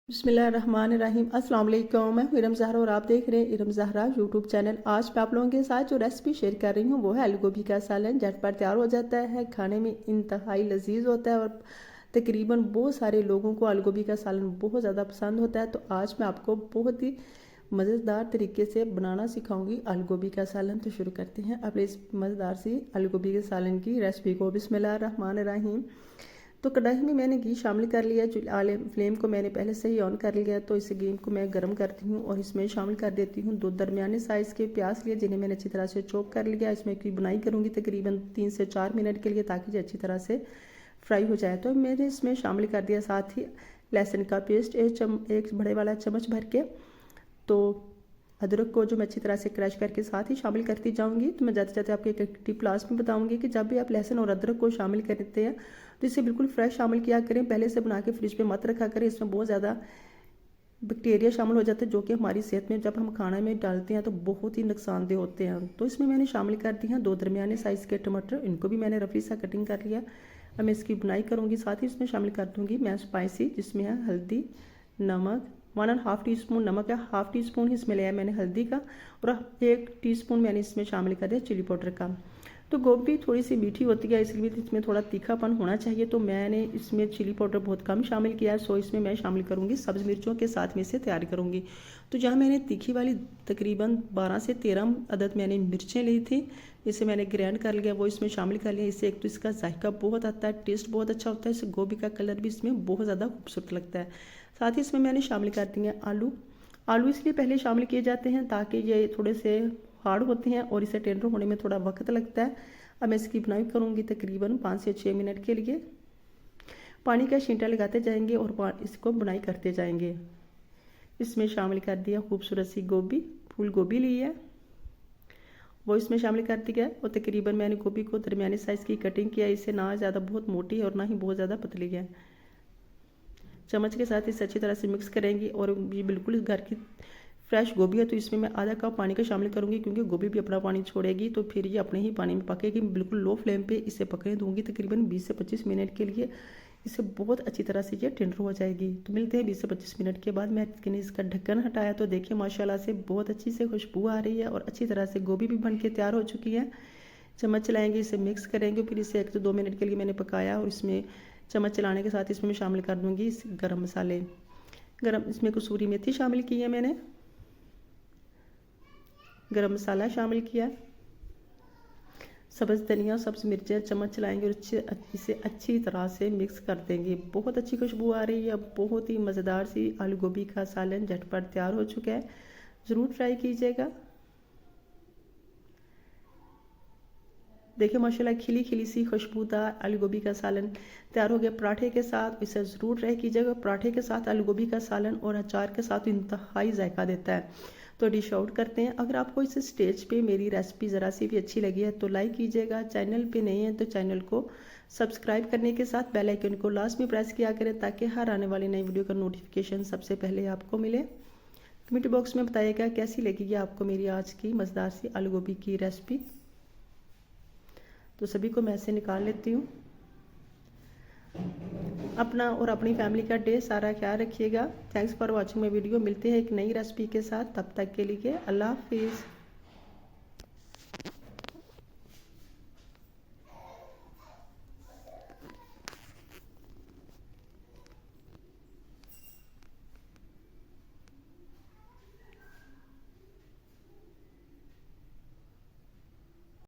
बिस्मिल्लाहिर्रहमानिर्रहीम। अस्सलाम वालेकुम। मैं हूं इरम ज़हरा और आप देख रहे हैं इरम ज़हरा यूट्यूब चैनल। आज मैं आप लोगों के साथ जो रेसिपी शेयर कर रही हूं वो है आलू गोभी का सालन। झटपट तैयार हो जाता है, खाने में इंतहाई लजीज होता है और तकरीबन बहुत सारे लोगों को आलू गोभी का सालन बहुत ज़्यादा पसंद होता है। तो आज मैं आपको बहुत ही मज़ेदार तरीके से बनाना सिखाऊंगी आलू गोभी का सालन। तो शुरू करते हैं अपने इस मज़ेदार सी आलू गोभी के सालन की रेसिपी को। बिस्मिल्लाहिर्रहमानिर्रहीम। तो कढ़ाई में मैंने घी शामिल कर लिया। आले फ्लेम को मैंने पहले से ही ऑन कर लिया। तो इस घी को मैं गर्म करती हूँ और इसमें शामिल कर देती हूँ 2 दरमियाने साइज़ के प्याज लिए, जिन्हें मैंने अच्छी तरह से चॉप कर लिया। इसमें की बुनाई करूँगी तकरीबन 3 से 4 मिनट के लिए, ताकि ये अच्छी तरह से फ्राई हो जाए। तो मैंने इसमें शामिल कर दिया साथ ही लहसुन का पेस्ट एक बड़े वाला चम्मच भर के। तो अदरक को जो मैं अच्छी तरह से क्रश करके साथ ही शामिल करती जाऊंगी। तो मैं जाते जाते आपको एक टिप लास्ट में बताऊंगी कि जब भी आप लहसुन और अदरक को शामिल करते हैं तो इसे बिल्कुल फ्रेश शामिल किया करें, पहले से बना के फ्रिज पे मत रखा करें। इसमें बहुत ज़्यादा बैक्टीरिया शामिल हो जाते हैं जो कि हमारी सेहत में जब हम खाना में डालते हैं तो बहुत ही नुकसानदेह होते हैं। तो इसमें मैंने शामिल कर दी हैं 2 दरमियाने साइज़ के टमाटर, इनको भी मैंने रफ़ी सा कटिंग कर लिया। अब मैं इसकी बुनाई करूँगी। साथ ही इसमें शामिल कर दूँगी मैं स्पाइसी, जिसमें है हल्दी, नमक 1.5 टीस्पून नमक है, हाफ टी स्पून ही इसमें लिया है मैंने हल्दी का, और 1 टीस्पून मैंने इसमें शामिल कर दिया चिली पाउडर का। तो गोभी थोड़ी सी मीठी होती है, इसलिए इसमें थोड़ा तीखापन होना चाहिए। तो मैंने इसमें चिली पाउडर बहुत कम शामिल किया है। सो इसमें मैं शामिल करूँगी सब्ज़ मिर्चों के साथ में इसे तैयार करूँगी। तो जहाँ मैंने तीखी वाली तकरीबन 12 से 13 अदद मैंने मिर्चें ली थी, इसे मैंने ग्राइंड कर लिया, वो इसमें शामिल कर लिया। इससे एक तो इसका जायका बहुत आता है, टेस्ट बहुत अच्छा होता है, इससे गोभी का कलर भी इसमें बहुत ज़्यादा खूबसूरत लगता है। साथ ही इसमें मैंने शामिल कर दिए आलू इसलिए पहले शामिल किए जाते हैं ताकि ये थोड़े से हार्ड होते हैं और इसे टेंडर होने में थोड़ा वक्त लगता है। अब मैं इसकी बुनाई करूँगी तकरीबन 5 से 6 मिनट के लिए। पानी का छींटा लगाते जाएंगे और इसको बुनाई करते जाएंगे। इसमें शामिल कर दिया खूबसूरत सी फूल गोभी ली है, वो इसमें शामिल कर दिया। और तकरीबन मैंने गोभी को दरमियाने साइज़ की कटिंग किया। इसे ना ज़्यादा बहुत मोटी और ना ही बहुत ज़्यादा पतली है। चम्मच के साथ इसे अच्छी तरह से मिक्स करेंगी। और ये बिल्कुल घर की फ्रेश गोभी है, तो इसमें मैं आधा कप पानी का शामिल करूँगी, क्योंकि गोभी भी अपना पानी छोड़ेगी। तो फिर ये अपने ही पानी में पकेगी। बिल्कुल लो फ्लेम पे इसे पकने दूँगी तकरीबन 20 से 25 मिनट के लिए। इसे बहुत अच्छी तरह से ये टेंडर हो जाएगी। तो मिलते हैं 20 से 25 मिनट के बाद। मैंने इसका ढक्कन हटाया तो देखिए माशाल्लाह से बहुत अच्छी से खुशबू आ रही है और अच्छी तरह से गोभी भी बन के तैयार हो चुकी है। चम्मच चलाएंगे, इसे मिक्स करेंगे, फिर इसे 1 से 2 मिनट के लिए मैंने पकाया। और इसमें चम्मच चलाने के साथ इसमें मैं शामिल कर दूँगी गरम मसाले। इसमें कसूरी मेथी शामिल की है मैंने, गरम मसाला शामिल किया, सब्ज़ धनिया, सब्ज़ मिर्चें। चम्मच चलाएंगे और इसे अच्छी तरह से मिक्स कर देंगे। बहुत अच्छी खुशबू आ रही है। बहुत ही मज़ेदार सी आलू गोभी का सालन झटपट तैयार हो चुका है। ज़रूर ट्राई कीजिएगा। देखिए माशाल्लाह खिली खिली सी खुशबूदार आलू गोभी का सालन तैयार हो गया पराठे के साथ। इसे ज़रूर ट्राई कीजिएगा। पराठे के साथ आलू गोभी का सालन और अचार के साथ इंतहाई जायका देता है। तो डिश आउट करते हैं। अगर आपको इस स्टेज पे मेरी रेसिपी ज़रा सी भी अच्छी लगी है तो लाइक कीजिएगा। चैनल पे नहीं है तो चैनल को सब्सक्राइब करने के साथ बेल आइकन को लास्ट में प्रेस किया करें, ताकि हर आने वाली नई वीडियो का नोटिफिकेशन सबसे पहले आपको मिले। कमेंट बॉक्स में बताइएगा कैसी लगेगी आपको मेरी आज की मज़ेदार सी आलू गोभी की रेसिपी। तो सभी को मैं ऐसे निकाल लेती हूँ। अपना और अपनी फैमिली का ढेर सारा ख्याल रखिएगा। Thanks for watching my video. मिलते हैं एक नई रेसिपी के साथ, तब तक के लिए अल्लाह हाफिज़।